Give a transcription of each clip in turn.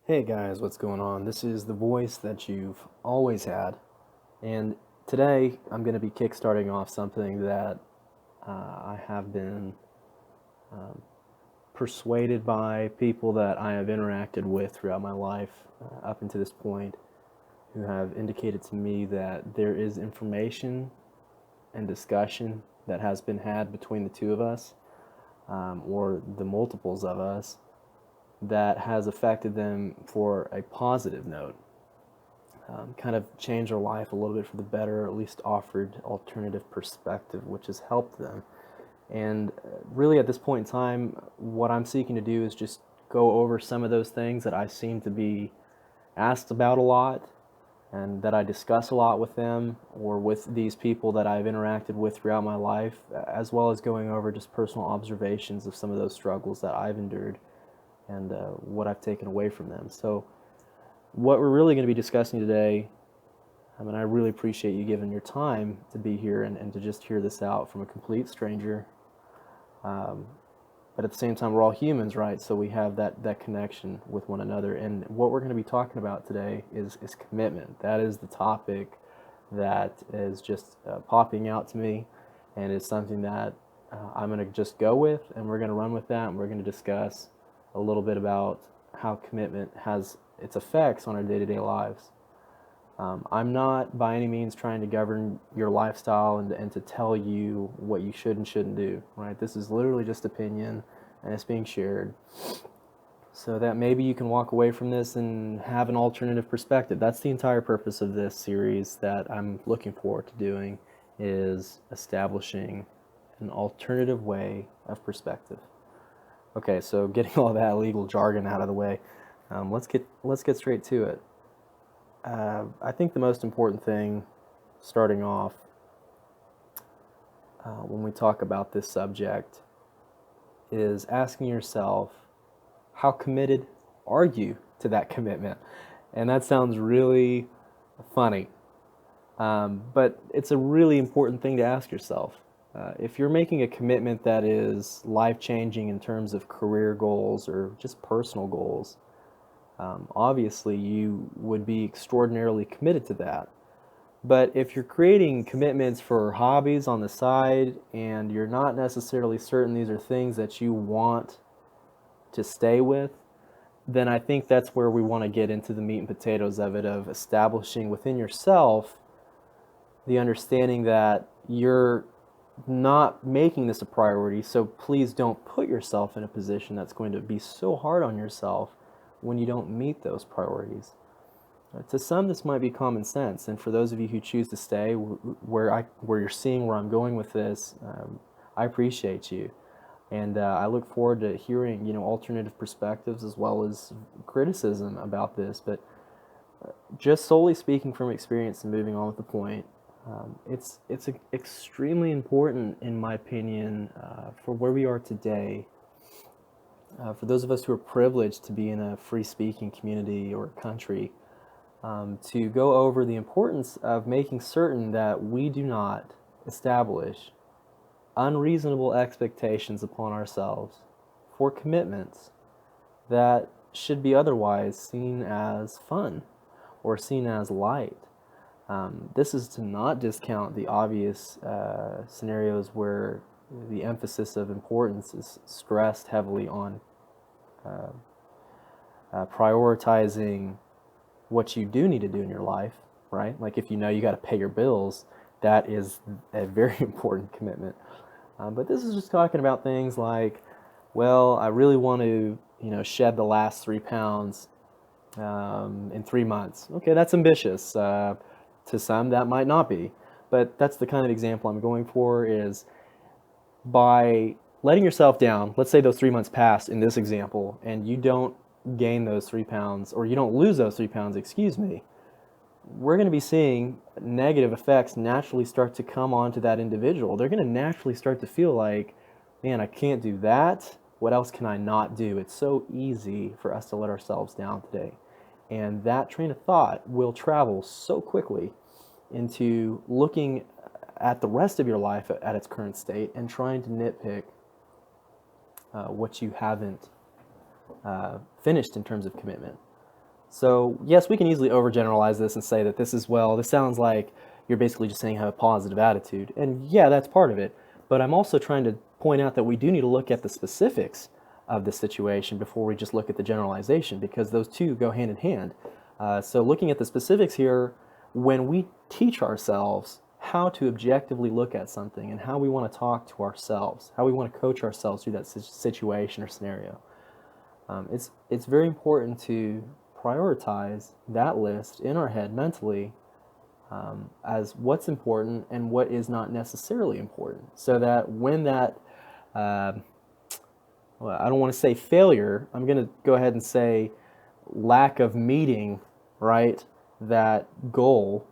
Hey guys, what's going on? This is the voice that you've always had, and today I'm going to be kickstarting off something that I have been um, persuaded by people that I have interacted with throughout my life up until this point, who have indicated to me that there is information and discussion that has been had between the two of us, or the multiples of us, that has affected them for a positive note. Kind of changed their life a little bit for the better, or at least offered alternative perspective, which has helped them. And really, at this point in time, what I'm seeking to do is just go over some of those things that I seem to be asked about a lot and that I discuss a lot with them or with these people that I've interacted with throughout my life, as well as going over just personal observations of some of those struggles that I've endured and what I've taken away from them. So, what we're really going to be discussing today, I mean, I really appreciate you giving your time to be here and to just hear this out from a complete stranger. Um, but at the same time, we're all humans, right? So we have that connection with one another. And what we're going to be talking about today is commitment. That is the topic that is just popping out to me, and it's something that I'm going to just go with, and we're going to run with that, and we're going to discuss a little bit about how commitment has its effects on our day-to-day lives. I'm not by any means trying to govern your lifestyle and to tell you what you should and shouldn't do, right? This is literally just opinion and it's being shared so that maybe you can walk away from this and have an alternative perspective. That's the entire purpose of this series that I'm looking forward to doing, is establishing an alternative way of perspective. Okay, so getting all that legal jargon out of the way, let's get straight to it. I think the most important thing starting off when we talk about this subject is asking yourself, how committed are you to that commitment? And that sounds really funny, but it's a really important thing to ask yourself. If you're making a commitment that is life changing in terms of career goals or just personal goals, obviously you would be extraordinarily committed to that. But if you're creating commitments for hobbies on the side and you're not necessarily certain these are things that you want to stay with, then I think that's where we want to get into the meat and potatoes of it, of establishing within yourself the understanding that you're not making this a priority. So please don't put yourself in a position that's going to be so hard on yourself when you don't meet those priorities. To some, this might be common sense, and for those of you who choose to stay, where you're seeing where I'm going with this, I appreciate you, and I look forward to hearing alternative perspectives as well as criticism about this. But just solely speaking from experience and moving on with the point, it's extremely important, in my opinion, for where we are today. For those of us who are privileged to be in a free-speaking community or country, to go over the importance of making certain that we do not establish unreasonable expectations upon ourselves for commitments that should be otherwise seen as fun or seen as light. This is to not discount the obvious scenarios where the emphasis of importance is stressed heavily on uh, prioritizing what you do need to do in your life, right? Like if you know you got to pay your bills, that is a very important commitment. But this is just talking about things like, well, I really want to, shed the last 3 pounds in 3 months. Okay, that's ambitious. To some, that might not be, but that's the kind of example I'm going for. Is by letting yourself down. Let's say those 3 months pass in this example, and you don't gain those 3 pounds, or you don't lose those 3 pounds. Excuse me, we're going to be seeing negative effects naturally start to come onto that individual. They're going to naturally start to feel like, man, I can't do that. What else can I not do? It's so easy for us to let ourselves down today. And that train of thought will travel so quickly into looking at the rest of your life at its current state and trying to nitpick what you haven't finished in terms of commitment. So yes, we can easily overgeneralize this and say that this is, well, this sounds like you're basically just saying have a positive attitude. And yeah, that's part of it. But I'm also trying to point out that we do need to look at the specifics of the situation before we just look at the generalization, because those two go hand in hand. So looking at the specifics here, when we teach ourselves how to objectively look at something and how we want to talk to ourselves, how we want to coach ourselves through that situation or scenario, it's very important to prioritize that list in our head mentally, as what's important and what is not necessarily important, so that when that well, I don't want to say failure, I'm going to go ahead and say lack of meeting, right, that goal,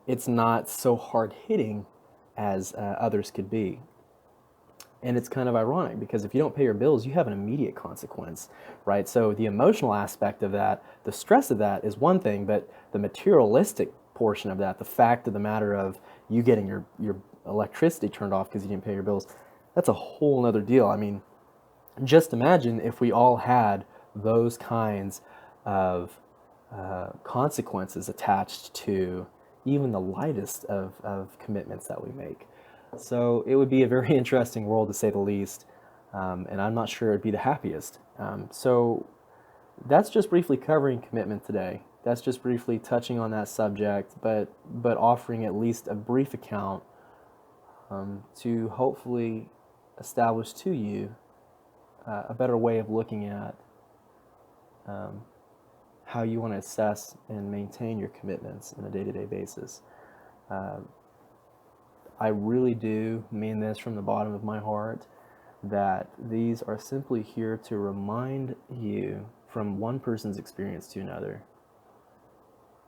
it's not so hard hitting as others could be. And it's kind of ironic because if you don't pay your bills, you have an immediate consequence, right? So the emotional aspect of that, the stress of that is one thing, but the materialistic portion of that, the fact of the matter of you getting your electricity turned off because you didn't pay your bills, that's a whole other deal. I mean, just imagine if we all had those kinds of consequences attached to even the lightest of commitments that we make. So it would be a very interesting world, to say the least, and I'm not sure it'd be the happiest. So that's just briefly covering commitment today. That's just briefly touching on that subject, but offering at least a brief account to hopefully establish to you a better way of looking at how you want to assess and maintain your commitments on a day-to-day basis. I really do mean this from the bottom of my heart, that these are simply here to remind you from one person's experience to another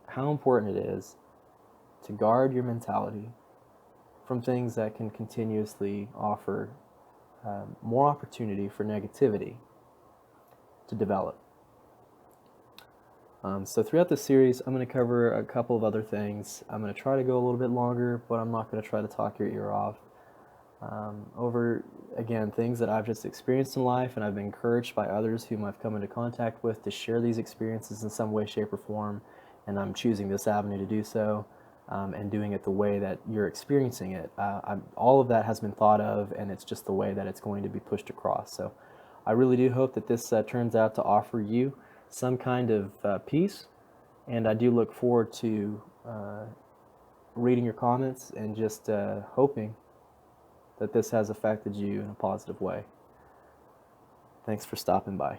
how important it is to guard your mentality from things that can continuously offer more opportunity for negativity to develop. So throughout this series, I'm going to cover a couple of other things. I'm going to try to go a little bit longer, but I'm not going to try to talk your ear off. Over, again, things that I've just experienced in life, and I've been encouraged by others whom I've come into contact with to share these experiences in some way, shape, or form, and I'm choosing this avenue to do so, and doing it the way that you're experiencing it. All of that has been thought of, and it's just the way that it's going to be pushed across. So I really do hope that this turns out to offer you some kind of peace, and I do look forward to reading your comments and just hoping that this has affected you in a positive way. Thanks for stopping by.